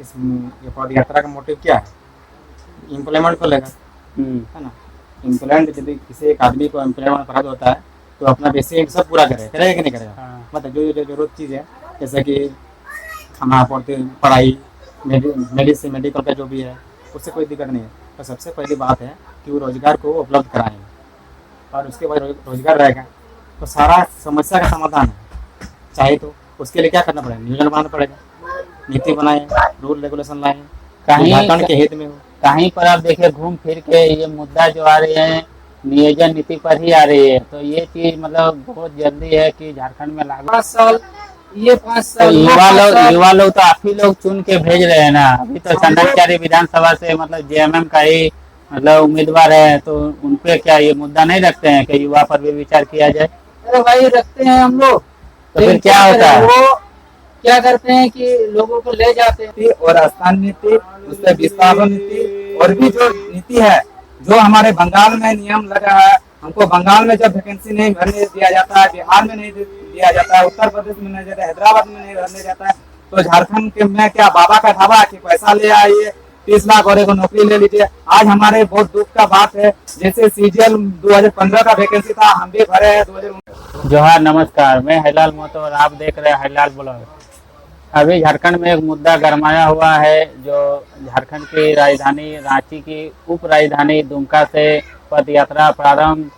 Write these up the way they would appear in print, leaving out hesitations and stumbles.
इस ये पद यात्रा का मोटिव क्या है? एम्प्लॉयमेंट को लेकर, है ना। एम्प्लॉयमेंट यदि किसी एक आदमी को एम्प्लॉयमेंट प्राप्त होता है तो अपना बेसिक सब पूरा करेगा कि नहीं करेगा? हाँ। मतलब जो जो जरूरत चीज़ है, जैसे कि खाना पड़ते, पढ़ाई, मेडिसिन, मेडिकल का जो भी है, उससे कोई दिक्कत नहीं है। तो सबसे पहली बात है कि वो रोजगार को उपलब्ध कराएंगे, और उसके बाद रोजगार रहेगा तो सारा समस्या का समाधान है। चाहे तो उसके लिए क्या करना पड़ेगा? नियोजन बनाना पड़ेगा, नीति बनाए, रूल रेगुलेशन लाए, कहीं झारखंड के हित में हो। कहीं पर आप देखिए घूम फिर के ये मुद्दा जो आ रहे हैं नियोजन नीति पर ही आ रही है, तो ये चीज मतलब बहुत जल्दी है कि झारखंड में लागू। 5 साल, ये 5 तो साल युवा लोग तो आप ही लोग चुन के भेज रहे हैं ना। अभी तो चंदनचारी विधानसभा से मतलब जेएमएम का ही मतलब उम्मीदवार है, तो उनपे क्या ये मुद्दा नहीं रखते हैं कि युवा पर भी विचार किया जाए? अरे भाई रखते हैं हम लोग। तो फिर क्या होता है? वो क्या करते हैं कि लोगों को ले जाते हैं और स्थान नीति, उससे विस्थापन नीति, और भी जो नीति है जो हमारे बंगाल में नियम लगा है। हमको बंगाल में जब वैकेंसी नहीं भरने दिया जाता है, बिहार में नहीं दिया जाता है, उत्तर प्रदेश में नहीं जाता है, हैदराबाद में नहीं भरने जाता है, तो झारखंड के में क्या बाबा का ढाबा कि पैसा ले आइए 30 लाख और एक नौकरी ले लीजिए। आज हमारे बहुत दुख का बात है, जैसे सीजीएल 2015 का वैकेंसी था, हम भी भरे हैं 2019। जोहार, नमस्कार, मैं हरिलाल महतो और आप देख रहे हैं हरिलाल ब्लॉग। अभी झारखंड में एक मुद्दा गरमाया हुआ है, जो झारखंड की राजधानी रांची की उप राजधानी दुमका से पद यात्रा प्रारंभ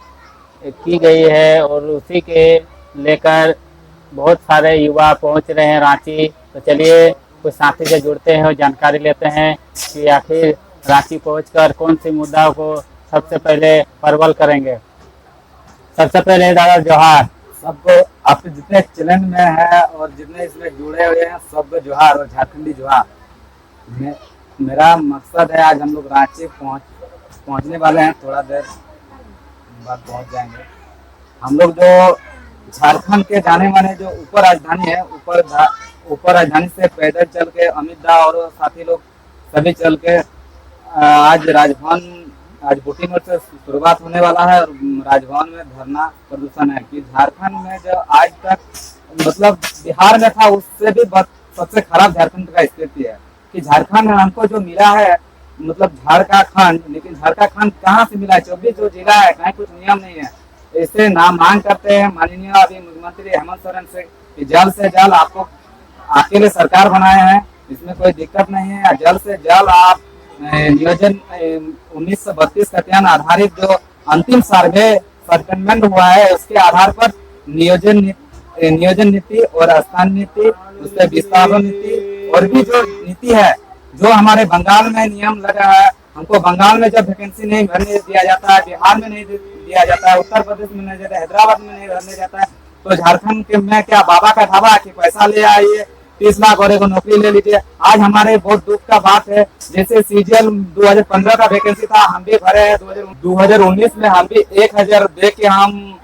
की गई है, और उसी के लेकर बहुत सारे युवा पहुंच रहे हैं रांची। तो चलिए कुछ साथी से जुड़ते हैं और जानकारी लेते हैं कि आखिर रांची पहुंचकर कौन सी मुद्दाओं को सबसे पहले परवल करेंगे। सबसे पहले दादा जोहार। सबको आप जितने चैनल में है और जितने इसमें जुड़े हुए हैं सबको जोहार और झारखंडी जोहार। मेरा मकसद है, आज हम लोग रांची पहुंचने वाले हैं, थोड़ा देर बाद पहुंच जाएंगे। हम लोग जो झारखंड के जाने माने जो ऊपर राजधानी है, ऊपर राजधानी से पैदल चल के अमित दा और साथी लोग सभी चल के आज राजभवन, आज वोटिंग मोड से शुरुआत होने वाला है। और राजभवन में धरना प्रदर्शन है कि झारखंड में जो आज तक मतलब बिहार में था उससे भी सबसे खराब झारखंड का स्थिति है कि झारखंड में हमको जो मिला है मतलब झारखंड, लेकिन झारखंड कहाँ से मिला है? 24 जो जिला है, कहीं कुछ नियम नहीं है। इससे नाम मांग करते हैं माननीय अभी मुख्यमंत्री हेमंत सोरेन से कि जल्द से जल्द आपको अकेले सरकार बनाए हैं, इसमें कोई दिक्कत नहीं है। जल्द से जल्द आप नियोजन 1932 का चयन आधारित जो अंतिम सर्वे सर्वेमेंट हुआ है उसके आधार पर नियोजन नीति और स्थान नीति, उससे विस्थापन नीति, और भी जो नीति है जो हमारे बंगाल में नियम लगा है। हमको बंगाल में जब वैकेंसी नहीं भरने दिया जाता है, बिहार में नहीं दिया जाता है, उत्तर प्रदेश में नहीं जाता है, हैदराबाद में नहीं भरने जाता है, तो झारखंड के में क्या बाबा का ढाबा कि पैसा ले आइए 30 लाख और एक नौकरी ले लीजिए। आज हमारे बहुत दुख का बात है, जैसे सीजीएल 2015 का वैकेंसी था, हम भी भरे हैं 2019 में, हम भी 1000 दे के हम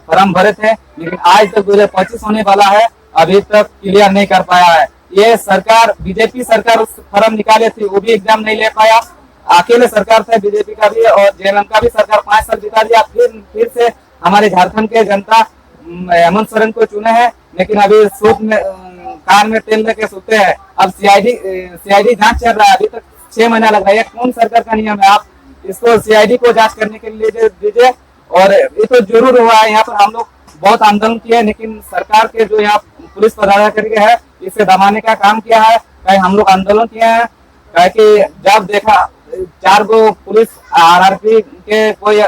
फॉर्म भरे थे, लेकिन आज तक 2025 होने वाला है, अभी तक क्लियर नहीं कर पाया है। ये सरकार, बीजेपी सरकार उस फॉर्म निकाले थी, वो भी एग्जाम नहीं ले पाया। अकेले सरकार था बीजेपी का भी और जेएमएम का भी सरकार 5 साल बिता दिया। फिर से हमारे झारखंड के जनता हेमंत सोरेन को चुने हैं, लेकिन अभी सूत में कान में तेल लेके सोते हैं। अब सीआईडी जांच चल रहा है, अभी तक 6 महीना लग रहा है। कौन सरकार का नियम है? आप इसको सीआईडी को जांच करने के लिए दीजिए। और ये तो जरूर हुआ है, यहाँ पर हम लोग बहुत आंदोलन किए, लेकिन सरकार के जो यहाँ पुलिस पदाधिकारी है इसे दबाने का काम किया है। कहीं हम लोग आंदोलन किए हैं, कि जब देखा 4 गो पुलिस आरआरपी के कोई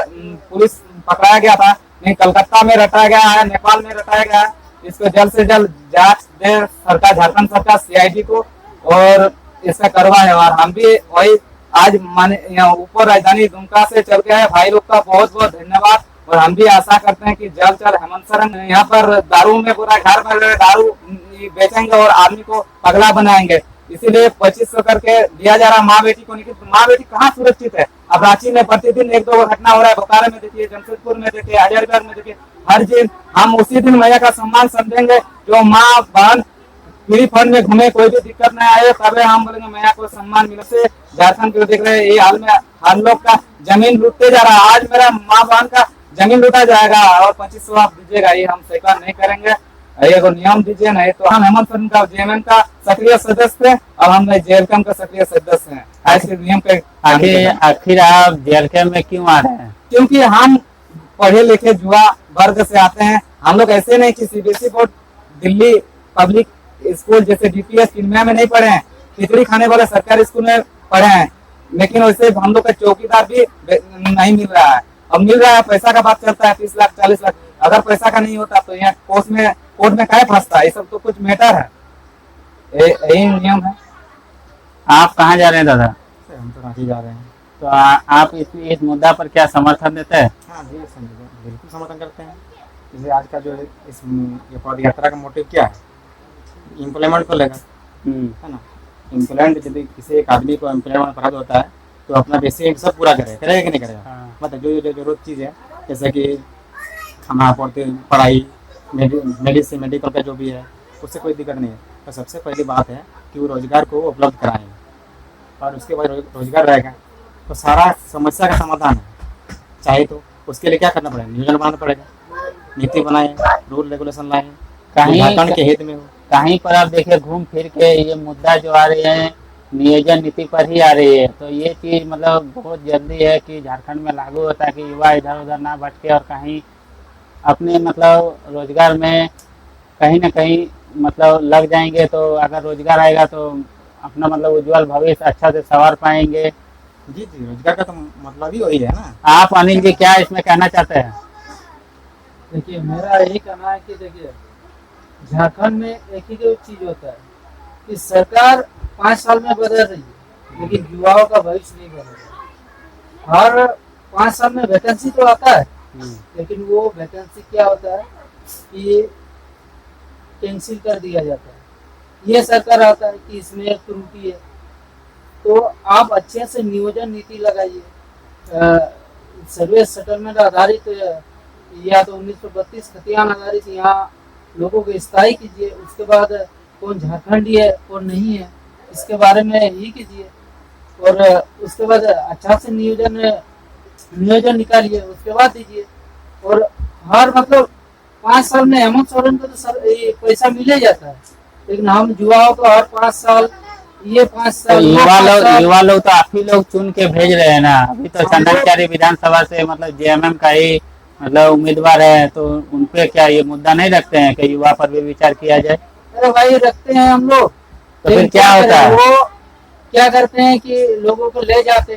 पुलिस पकड़ाया गया था, नहीं कलकत्ता में रटाया गया है, नेपाल में रटाया गया है। इसको जल्द से जल्द जांच दे सरकार, झारखंड सरकार सीआईडी को, और इसका करवाए। और हम भी वही आज माने यहाँ ऊपर राजधानी दुमका से चल के आए भाई लोग का बहुत बहुत धन्यवाद। और हम भी आशा करते हैं कि जल्द जल्द हेमंत सोरेन यहाँ पर दारू में पूरा घर में दारू बेचेंगे और आदमी को पगला बनाएंगे। इसीलिए 2500 करके दिया जा रहा माँ बेटी को, लेकिन माँ बेटी कहाँ सुरक्षित है? अब रांची में प्रतिदिन 1-2 घटना हो रहा है, बोकारो में देखिए, जमशेदपुर में देखिए, हजारीबाग में देखिए, हर दिन हम उसी दिन मैया का सम्मान समझेंगे जो माँ बहन फ्री फंड में घूमे, कोई भी दिक्कत नहीं आए, तबे हम बोलेंगे मैया को सम्मान मिले। से झारखंड को देख रहे हैं, ये हाल में हम लोग का जमीन लूटते जा रहा है। आज मेरा माँ बहन का जमीन लूटा जाएगा और 2500 आप दीजिएगा, ये हम स्वीकार नहीं करेंगे। ये को नियम दीजिए ना। ये तो हम हेमंत सोरेन का जेएमएम का सक्रिय सदस्य थे, अब हम जेएलकम का सक्रिय सदस्य हैं। ऐसे नियम पे आखिर आप जेएलके में क्यों आ रहे हैं? क्योंकि हम पढ़े लिखे युवा वर्ग से आते हैं। हम लोग ऐसे नहीं कि CBSE board, Delhi public school जैसे डीपीएस किन्मया में नहीं पढ़े हैं, खिचड़ी खाने वाले सरकारी स्कूल में पढ़े हैं, लेकिन वैसे हम लोग का चौकीदार भी नहीं मिल रहा है। अब मिल रहा है, पैसा का बात चलता है, 30 लाख 40 लाख। अगर पैसा का नहीं होता तो यहाँ कोर्ट में क्या फंसता है? ये सब तो कुछ मैटर है, यही नियम है। आप कहाँ जा रहे हैं दादा? हम तो रांची जा रहे हैं। तो आप इस मुद्दा पर क्या समर्थन देते हैं? हाँ जी, बिल्कुल समर्थन करते हैं। जैसे आज का जो इस ये पद यात्रा का मोटिव क्या है? एम्प्लॉयमेंट को लेकर है ना। एम्प्लॉयमेंट, यदि किसी एक आदमी को एम्प्लॉयमेंट प्राप्त होता है तो अपना बेसिक सब पूरा करेगा कि नहीं करेगा? हाँ। मतलब जो जरूरत चीज़ है, जैसे कि खाना आपूर्ति, पढ़ाई, मेडिसिन, मेडिकल का जो भी है, उससे कोई दिक्कत नहीं है। तो सबसे पहली बात है कि वो रोजगार को उपलब्ध कराएं, और उसके बाद रोजगार रहेगा तो सारा समस्या का समाधान है। चाहे तो उसके लिए क्या करना पड़ेगा? नियोजन बनाना पड़ेगा, नीति बनाए, रूल रेगुलेशन लाए, झारखंड के हित में हो। कहीं पर आप देखिए घूम फिर के ये मुद्दा जो आ रही है नियोजन नीति पर ही आ रही है। तो ये चीज मतलब बहुत जल्दी है कि झारखंड में लागू होता है कि युवा इधर उधर ना भटके और कहीं अपने मतलब रोजगार में कहीं ना कहीं मतलब लग जाएंगे। तो अगर रोजगार आएगा तो अपना मतलब उज्जवल भविष्य अच्छा से संवार पाएंगे। जी, रोजगार का तो मतलब ही वही है ना। आप अनिल जी क्या इसमें कहना चाहते हैं? देखिए, मेरा यही कहना है कि देखिए, झारखंड में एक ही जो चीज होता है कि सरकार 5 साल में बदल रही है, लेकिन युवाओं का भविष्य नहीं बदल रहा। हर 5 साल में वैकेंसी तो आता है, लेकिन वो वैकेंसी क्या होता है कि कैंसिल कर दिया जाता है। ये सरकार आता है कि इसमें एक त्रुटि है, तो आप अच्छे से नियोजन नीति लगाइए। सर्विस सेटलमेंट आधारित या तो 1932 खतियान आधारित यहाँ लोगों को स्थायी कीजिए। उसके बाद कौन झारखंडी है कौन नहीं है इसके बारे में ही कीजिए, और उसके बाद अच्छा से नियोजन निकालिए, उसके बाद दीजिए। और हर मतलब 5 साल में हेमंत सोरेन को तो पैसा मिले जाता है, लेकिन हम युवाओं को हर 5 साल ये 5 साल युवा लोग तो आप ही लोग चुन के भेज रहे हैं ना। अभी तो चंदनचारी विधानसभा से मतलब जेएमएम का ही मतलब उम्मीदवार है, तो उनपे क्या ये मुद्दा नहीं रखते हैं कि युवा पर भी विचार किया जाए? अरे भाई, रखते हैं हम लोग। तो फिर क्या होता है? वो क्या करते हैं कि लोगों को ले जाते हैं